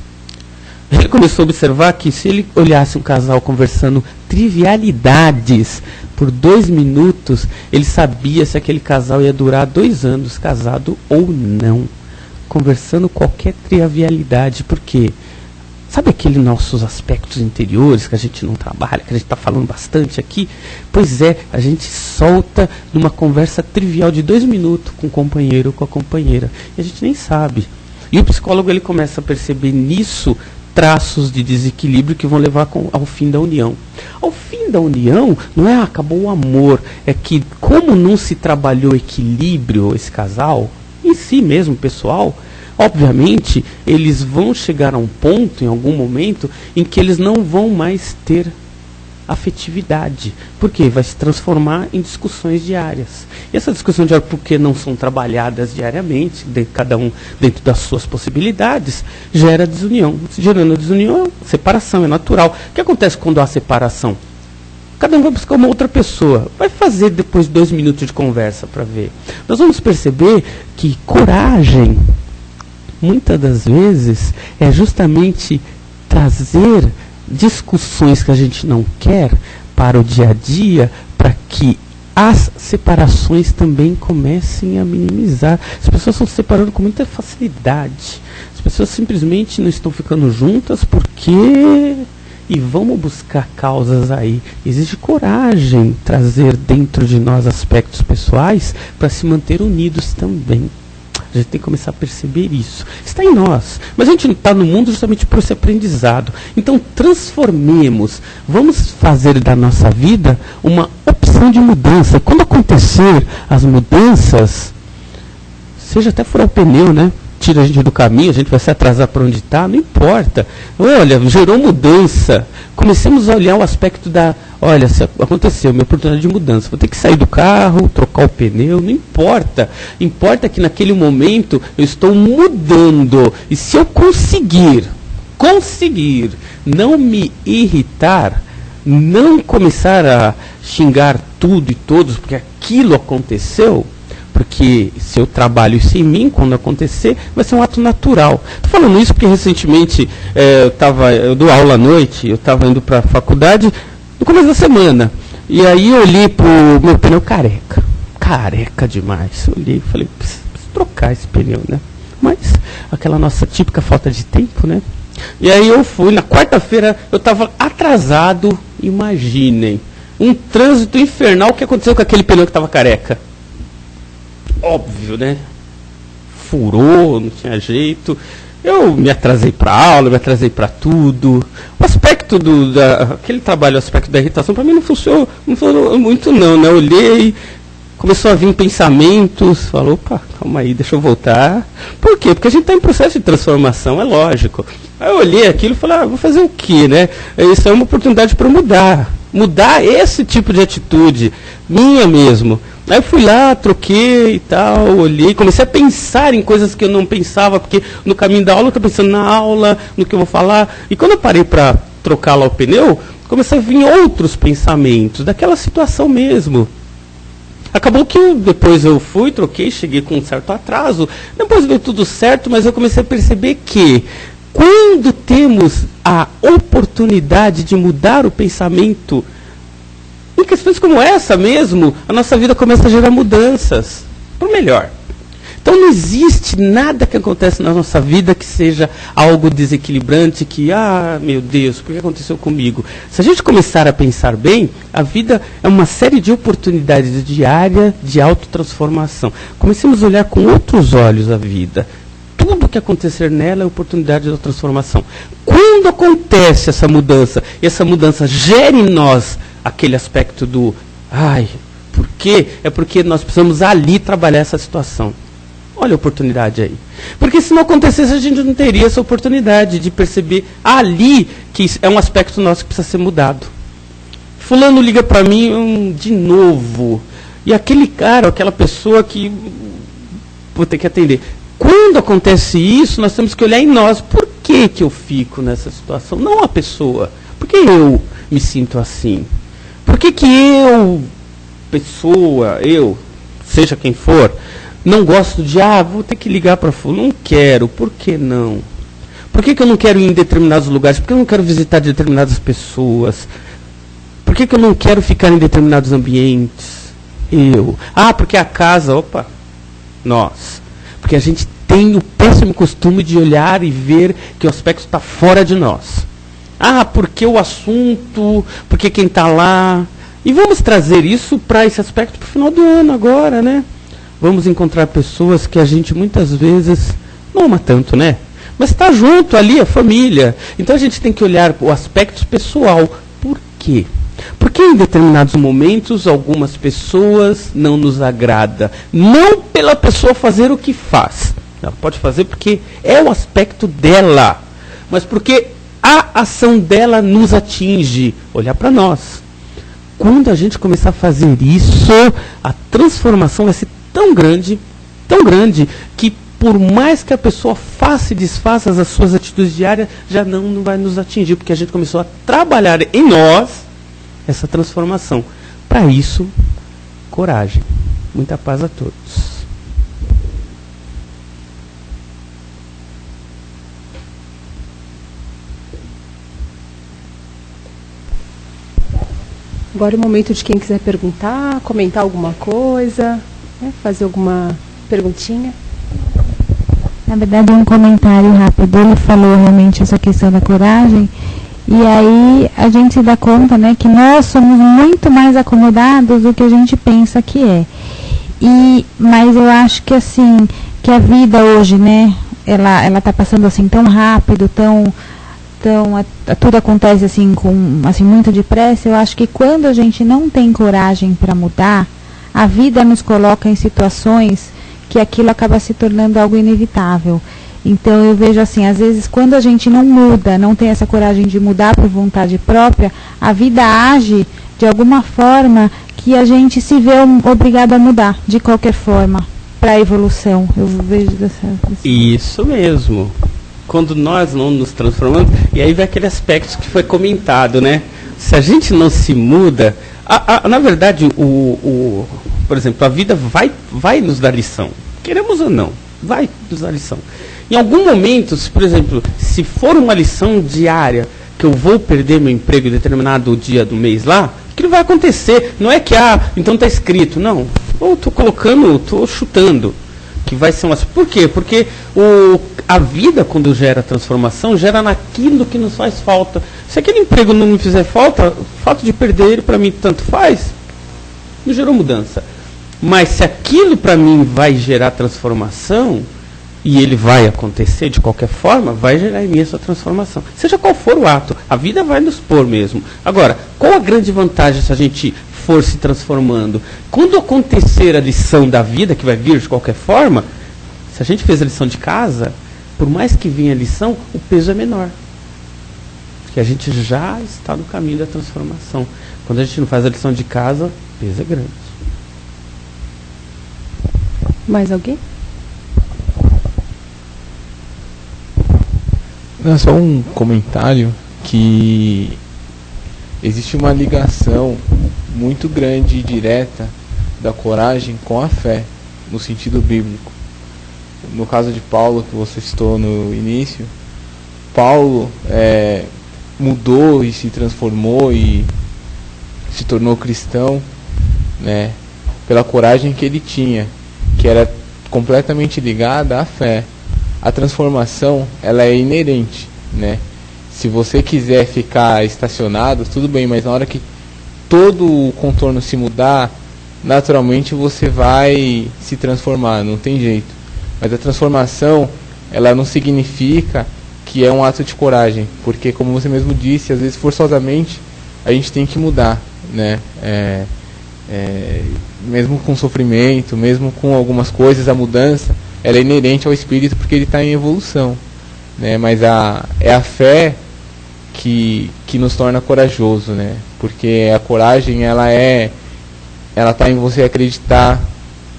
Ele começou a observar que se ele olhasse um casal conversando trivialidades por 2 minutos, ele sabia se aquele casal ia durar 2 anos casado ou não. Conversando qualquer trivialidade. Por quê? Sabe aqueles nossos aspectos interiores que a gente não trabalha, que a gente está falando bastante aqui? Pois é, a gente solta numa conversa trivial de 2 minutos com o companheiro ou com a companheira. E a gente nem sabe. E o psicólogo ele começa a perceber nisso traços de desequilíbrio que vão levar ao fim da união. Ao fim da união, não é acabou o amor, é que como não se trabalhou equilíbrio esse casal, em si mesmo, pessoal, obviamente, eles vão chegar a um ponto, em algum momento, em que eles não vão mais ter afetividade. Por quê? Vai se transformar em discussões diárias. E essa discussão diária, porque não são trabalhadas diariamente, cada um dentro das suas possibilidades, gera desunião. Gerando desunião, separação, é natural. O que acontece quando há separação? Cada um vai buscar uma outra pessoa. Vai fazer depois 2 minutos de conversa para ver. Nós vamos perceber que coragem, muitas das vezes, é justamente trazer discussões que a gente não quer para o dia a dia, para que as separações também comecem a minimizar. As pessoas estão se separando com muita facilidade. As pessoas simplesmente não estão ficando juntas porque... E vamos buscar causas aí. Exige coragem trazer dentro de nós aspectos pessoais para se manter unidos também. A gente tem que começar a perceber isso. Está em nós. Mas a gente não está no mundo justamente por esse aprendizado. Então transformemos. Vamos fazer da nossa vida uma opção de mudança. Quando acontecer as mudanças, seja até furar o pneu, né? Tira a gente do caminho, a gente vai se atrasar para onde está, não importa. Olha, gerou mudança. comecemos a olhar o aspecto olha, se aconteceu minha oportunidade de mudança, vou ter que sair do carro, trocar o pneu, não importa. Importa que naquele momento eu estou mudando. E se eu conseguir não me irritar, não começar a xingar tudo e todos, porque aquilo aconteceu, porque se eu trabalho isso em mim, quando acontecer, vai ser um ato natural. Estou falando isso porque recentemente eu dou aula à noite, eu estava indo para a faculdade no começo da semana, e aí eu olhei para o meu pneu careca demais. Eu olhei e falei, preciso trocar esse pneu, né? Mas aquela nossa típica falta de tempo, né? E aí eu fui, na quarta-feira eu estava atrasado, imaginem, um trânsito infernal. O que aconteceu com aquele pneu que estava careca? Óbvio, né? Furou, não tinha jeito. Eu me atrasei para a aula, me atrasei para tudo. O aspecto aquele trabalho, o aspecto da irritação, para mim não funcionou muito não, né? Eu olhei, começou a vir pensamentos, falou, opa, calma aí, deixa eu voltar. Por quê? Porque a gente está em processo de transformação, é lógico. Aí eu olhei aquilo e falei, vou fazer o quê, né? Isso é uma oportunidade para mudar esse tipo de atitude, minha mesmo. Aí eu fui lá, troquei e tal, olhei, comecei a pensar em coisas que eu não pensava, porque no caminho da aula eu estou pensando na aula, no que eu vou falar. E quando eu parei para trocar lá o pneu, comecei a vir outros pensamentos, daquela situação mesmo. Acabou que depois eu fui, troquei, cheguei com um certo atraso, depois veio tudo certo, mas eu comecei a perceber que quando temos a oportunidade de mudar o pensamento, em questões como essa mesmo, a nossa vida começa a gerar mudanças para o melhor. Então não existe nada que acontece na nossa vida que seja algo desequilibrante, que, meu Deus, por que aconteceu comigo? Se a gente começar a pensar bem, a vida é uma série de oportunidades diárias de autotransformação. Comecemos a olhar com outros olhos a vida. Tudo que acontecer nela é oportunidade de transformação. Quando acontece essa mudança, e essa mudança gera em nós aquele aspecto do, por quê? É porque nós precisamos ali trabalhar essa situação. Olha a oportunidade aí. Porque se não acontecesse, a gente não teria essa oportunidade de perceber ali que é um aspecto nosso que precisa ser mudado. Fulano liga para mim de novo. E aquele cara, aquela pessoa que vou ter que atender. Quando acontece isso, nós temos que olhar em nós. Por que eu fico nessa situação? Não a pessoa. Por que eu me sinto assim? Por que eu, seja quem for, não gosto de, vou ter que ligar para fulano, não quero, por que não? Por que eu não quero ir em determinados lugares? Por que eu não quero visitar determinadas pessoas? Por que eu não quero ficar em determinados ambientes? Porque a casa, nós. Porque a gente tem o péssimo costume de olhar e ver que o aspecto está fora de nós. Porque o assunto, porque quem está lá. E vamos trazer isso para esse aspecto para o final do ano agora, né? Vamos encontrar pessoas que a gente muitas vezes não ama tanto, né? Mas está junto ali, a família. Então a gente tem que olhar o aspecto pessoal. Por quê? Porque em determinados momentos algumas pessoas não nos agradam. Não pela pessoa fazer o que faz. Ela pode fazer porque é o aspecto dela. Mas porque a ação dela nos atinge. Olhar para nós. Quando a gente começar a fazer isso, a transformação vai ser tão grande, que por mais que a pessoa faça e desfaça as suas atitudes diárias, já não vai nos atingir, porque a gente começou a trabalhar em nós essa transformação. Para isso, coragem. Muita paz a todos. Agora é o momento de quem quiser perguntar, comentar alguma coisa, né, fazer alguma perguntinha. Na verdade, um comentário rápido. Ele falou realmente essa questão da coragem. E aí a gente se dá conta, né, que nós somos muito mais acomodados do que a gente pensa que é. Mas eu acho que assim, que a vida hoje, né, ela está passando assim tão rápido, tudo acontece assim muito depressa. Eu acho que quando a gente não tem coragem para mudar, a vida nos coloca em situações que aquilo acaba se tornando algo inevitável. Então eu vejo assim, às vezes quando a gente não muda, não tem essa coragem de mudar por vontade própria, a vida age de alguma forma que a gente se vê obrigado a mudar, de qualquer forma, para a evolução. Eu vejo dessa. Isso mesmo. Quando nós não nos transformamos, e aí vem aquele aspecto que foi comentado, né? Se a gente não se muda, na verdade, por exemplo, a vida vai nos dar lição. Queremos ou não, vai nos dar lição. Em algum momento, por exemplo, se for uma lição diária, que eu vou perder meu emprego em determinado dia do mês lá, aquilo vai acontecer. Não é que, então está escrito. Não, eu estou chutando. Que vai ser Por quê? Porque a vida, quando gera transformação, gera naquilo que nos faz falta. Se aquele emprego não me fizer falta, o fato de perder ele para mim tanto faz, não gerou mudança. Mas se aquilo para mim vai gerar transformação, e ele vai acontecer de qualquer forma, vai gerar em mim essa transformação. Seja qual for o ato, a vida vai nos pôr mesmo. Agora, qual a grande vantagem se a gente for se transformando? Quando acontecer a lição da vida, que vai vir de qualquer forma, se a gente fez a lição de casa, por mais que venha a lição, o peso é menor. Porque a gente já está no caminho da transformação. Quando a gente não faz a lição de casa, o peso é grande. Mais alguém? Não, só um comentário que existe uma ligação muito grande e direta da coragem com a fé, no sentido bíblico. No caso de Paulo, que você citou no início, Paulo mudou e se transformou e se tornou cristão, né, pela coragem que ele tinha, que era completamente ligada à fé. A transformação, ela é inerente, né? Se você quiser ficar estacionado, tudo bem, mas na hora que todo o contorno se mudar, naturalmente você vai se transformar, não tem jeito. Mas a transformação, ela não significa que é um ato de coragem, porque, como você mesmo disse, às vezes forçosamente a gente tem que mudar, né? Mesmo com sofrimento, mesmo com algumas coisas, a mudança, ela é inerente ao espírito porque ele está em evolução, né? Mas é a fé que nos torna corajoso, né? Porque a coragem, ela está em você acreditar,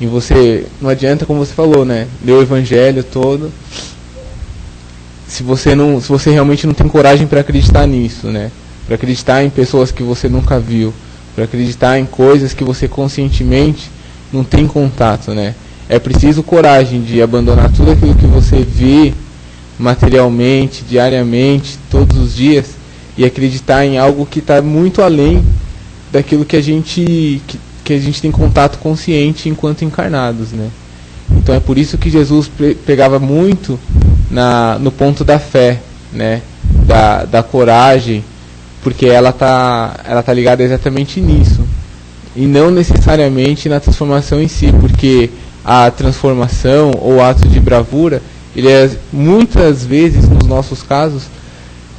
em você. Não adianta, como você falou, né, ler o evangelho todo se você realmente não tem coragem para acreditar nisso, né? Para acreditar em pessoas que você nunca viu, para acreditar em coisas que você conscientemente não tem contato, né? É preciso coragem de abandonar tudo aquilo que você vê materialmente, diariamente, todos os dias, e acreditar em algo que está muito além daquilo que a gente tem contato consciente enquanto encarnados, né? Então é por isso que Jesus pegava muito no ponto da fé, né? Da coragem, porque ela tá ligada exatamente nisso, e não necessariamente na transformação em si, porque a transformação ou ato de bravura, ele é muitas vezes, nos nossos casos,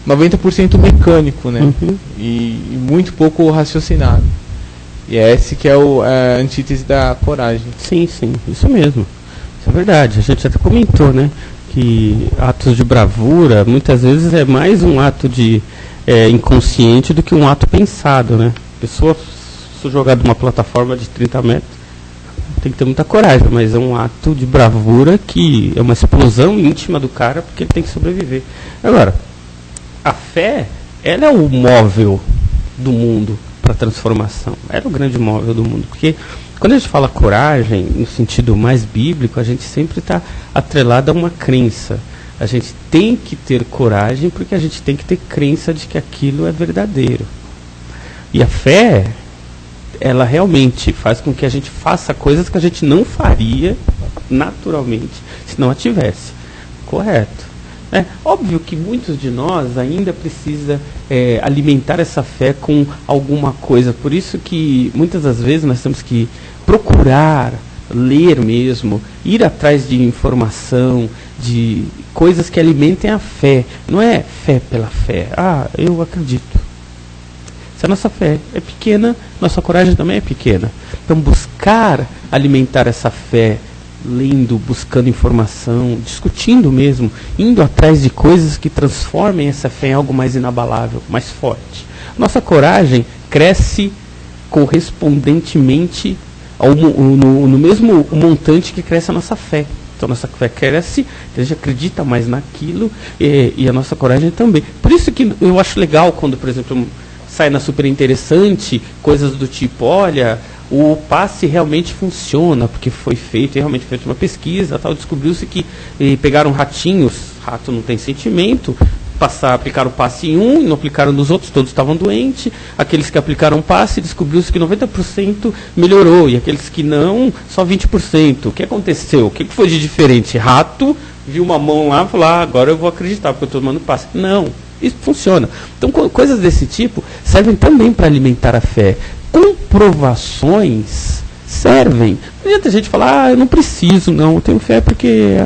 90% mecânico, né? Uhum. E muito pouco raciocinado. E é esse que é a antítese da coragem. Sim, isso mesmo. Isso é verdade. A gente até comentou, né, que atos de bravura muitas vezes é mais um ato de inconsciente do que um ato pensado, né? A pessoa, se jogar de uma plataforma de 30 metros, tem que ter muita coragem, mas é um ato de bravura que é uma explosão íntima do cara, porque ele tem que sobreviver. Agora, a fé, ela é o móvel do mundo para a transformação. Ela é o grande móvel do mundo, porque quando a gente fala coragem, no sentido mais bíblico, a gente sempre está atrelado a uma crença. A gente tem que ter coragem porque a gente tem que ter crença de que aquilo é verdadeiro. E a fé, ela realmente faz com que a gente faça coisas que a gente não faria naturalmente se não a tivesse. Correto. É óbvio que muitos de nós ainda precisa alimentar essa fé com alguma coisa. Por isso que muitas das vezes nós temos que procurar, ler mesmo, ir atrás de informação, de coisas que alimentem a fé. Não é fé pela fé. Eu acredito. Se a nossa fé é pequena, nossa coragem também é pequena. Então buscar alimentar essa fé lendo, buscando informação, discutindo mesmo, indo atrás de coisas que transformem essa fé em algo mais inabalável, mais forte. Nossa coragem cresce correspondentemente no mesmo montante que cresce a nossa fé. Então nossa fé cresce, a gente acredita mais naquilo e a nossa coragem também. Por isso que eu acho legal quando, por exemplo, sai na Super Interessante coisas do tipo, olha, o passe realmente funciona, porque foi feito, realmente feita uma pesquisa, tal, descobriu-se que pegaram ratinhos, rato não tem sentimento, aplicaram o passe em um e não aplicaram nos outros, todos estavam doentes. Aqueles que aplicaram o passe, descobriu-se que 90% melhorou, e aqueles que não, só 20%. O que aconteceu? O que foi de diferente? Rato viu uma mão lá e falou, agora eu vou acreditar, porque eu estou tomando passe. Não, isso funciona. Então, coisas desse tipo servem também para alimentar a fé. Comprovações servem. Não adianta a gente falar, eu não preciso, não, eu tenho fé porque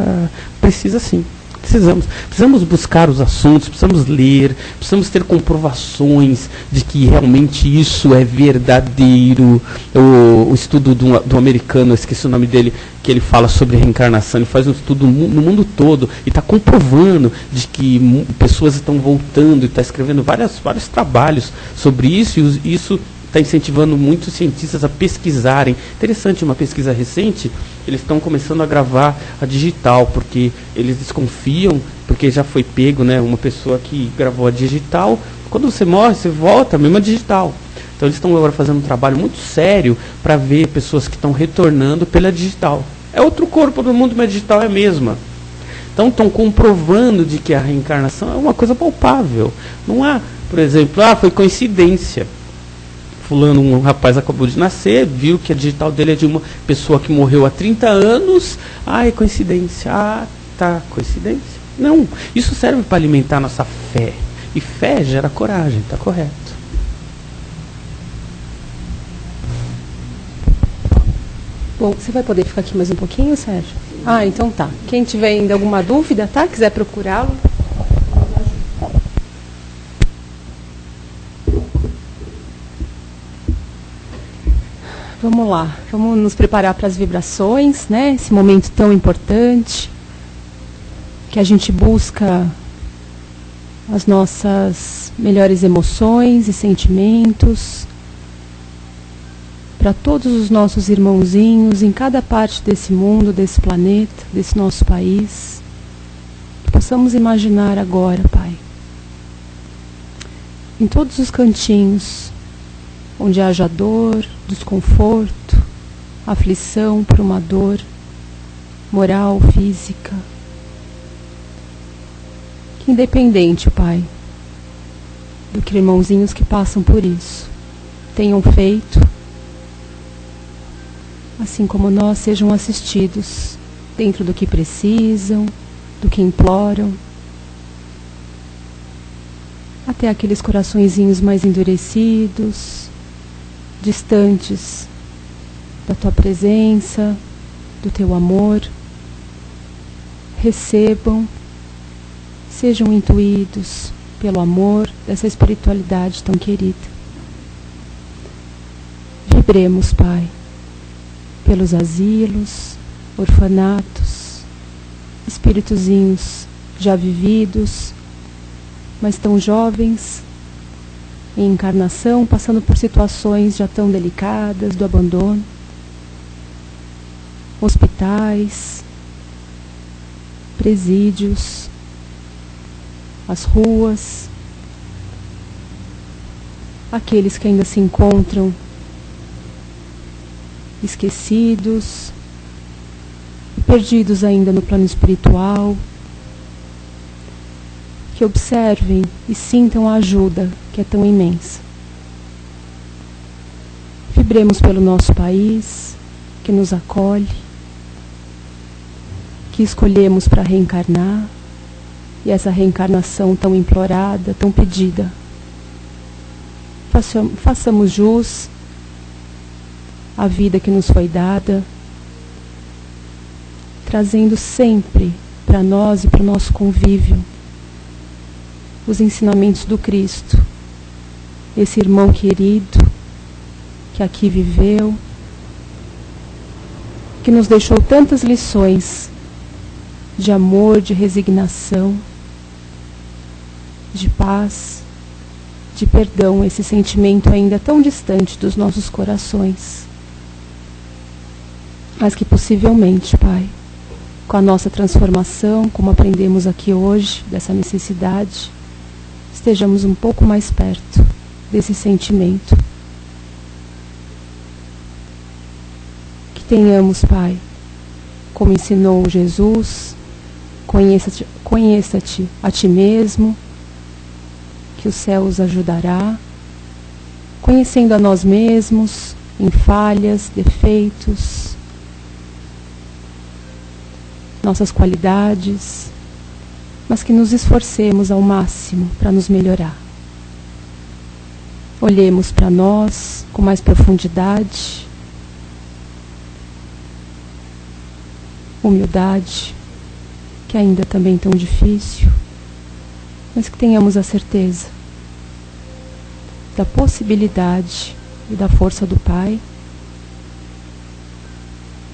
precisa sim. Precisamos buscar os assuntos, precisamos ler, precisamos ter comprovações de que realmente isso é verdadeiro. O estudo do americano, eu esqueci o nome dele, que ele fala sobre reencarnação, ele faz um estudo no mundo todo e está comprovando de que pessoas estão voltando e está escrevendo vários trabalhos sobre isso, e isso está incentivando muitos cientistas a pesquisarem. Interessante, uma pesquisa recente, eles estão começando a gravar a digital, porque eles desconfiam, porque já foi pego, né, uma pessoa que gravou a digital, quando você morre, você volta, mesmo a digital. Então eles estão agora fazendo um trabalho muito sério para ver pessoas que estão retornando pela digital. É outro corpo do mundo, mas a digital é a mesma. Então estão comprovando de que a reencarnação é uma coisa palpável. Não há, por exemplo, foi coincidência. Fulano, um rapaz acabou de nascer, viu que a digital dele é de uma pessoa que morreu há 30 anos. É coincidência. Coincidência? Não, isso serve para alimentar a nossa fé. E fé gera coragem, está correto. Bom, você vai poder ficar aqui mais um pouquinho, Sérgio? Então tá. Quem tiver ainda alguma dúvida, quiser procurá-lo. Vamos lá, vamos nos preparar para as vibrações, né? Esse momento tão importante, que a gente busca as nossas melhores emoções e sentimentos para todos os nossos irmãozinhos em cada parte desse mundo, desse planeta, desse nosso país. Que possamos imaginar agora, Pai, em todos os cantinhos onde haja dor, desconforto, aflição por uma dor moral, física. Que independente, Pai, do que irmãozinhos que passam por isso tenham feito, assim como nós, sejam assistidos dentro do que precisam, do que imploram, até aqueles coraçõezinhos mais endurecidos, distantes da tua presença, do teu amor, recebam, sejam intuídos pelo amor dessa espiritualidade tão querida. Vibremos, Pai, pelos asilos, orfanatos, espíritozinhos já vividos, mas tão jovens, em encarnação, passando por situações já tão delicadas do abandono, hospitais, presídios, as ruas, aqueles que ainda se encontram esquecidos, perdidos ainda no plano espiritual, que observem e sintam a ajuda que é tão imensa. Vibremos pelo nosso país, que nos acolhe, que escolhemos para reencarnar, e essa reencarnação tão implorada, tão pedida. Façamos jus à vida que nos foi dada, trazendo sempre para nós e para o nosso convívio os ensinamentos do Cristo, esse irmão querido que aqui viveu, que nos deixou tantas lições de amor, de resignação, de paz, de perdão, esse sentimento ainda tão distante dos nossos corações. Mas que possivelmente, Pai, com a nossa transformação, como aprendemos aqui hoje, dessa necessidade, estejamos um pouco mais perto desse sentimento. Que tenhamos, Pai, como ensinou Jesus, conheça-te a ti mesmo, que o céu os ajudará, conhecendo a nós mesmos, em falhas, defeitos, nossas qualidades, mas que nos esforcemos ao máximo para nos melhorar. Olhemos para nós com mais profundidade, humildade, que ainda também é tão difícil, mas que tenhamos a certeza da possibilidade e da força do Pai.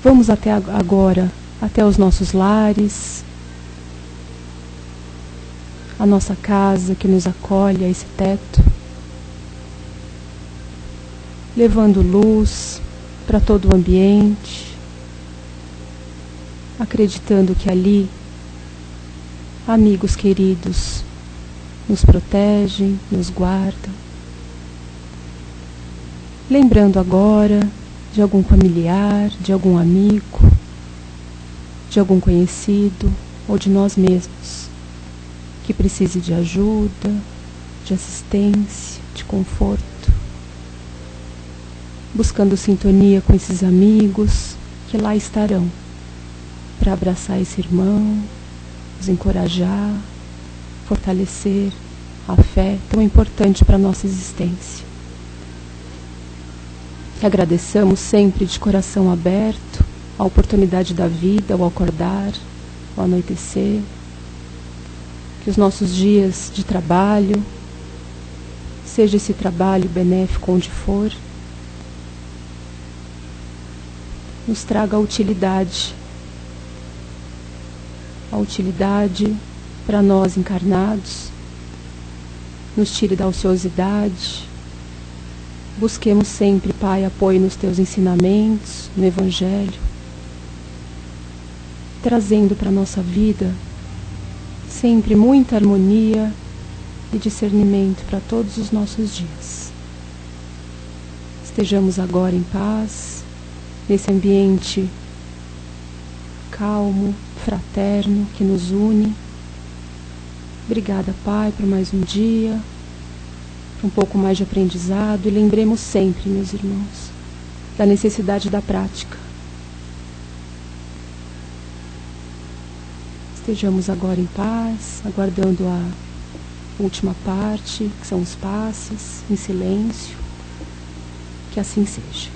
Vamos até agora, até os nossos lares, a nossa casa que nos acolhe, a esse teto, levando luz para todo o ambiente, acreditando que ali amigos queridos nos protegem, nos guardam. Lembrando agora de algum familiar, de algum amigo, de algum conhecido ou de nós mesmos que precise de ajuda, de assistência, de conforto. Buscando sintonia com esses amigos que lá estarão para abraçar esse irmão, nos encorajar, fortalecer a fé tão importante para a nossa existência. Que agradeçamos sempre de coração aberto a oportunidade da vida, ao acordar, ao anoitecer. Que os nossos dias de trabalho, seja esse trabalho benéfico onde for, nos traga a utilidade para nós encarnados, nos tire da ociosidade. Busquemos sempre, Pai, apoio nos teus ensinamentos, no Evangelho, trazendo para a nossa vida sempre muita harmonia e discernimento para todos os nossos dias. Estejamos agora em paz, nesse ambiente calmo, fraterno, que nos une. Obrigada, Pai, por mais um dia, por um pouco mais de aprendizado, e lembremos sempre, meus irmãos, da necessidade da prática. Estejamos agora em paz, aguardando a última parte, que são os passes, em silêncio. Que assim seja.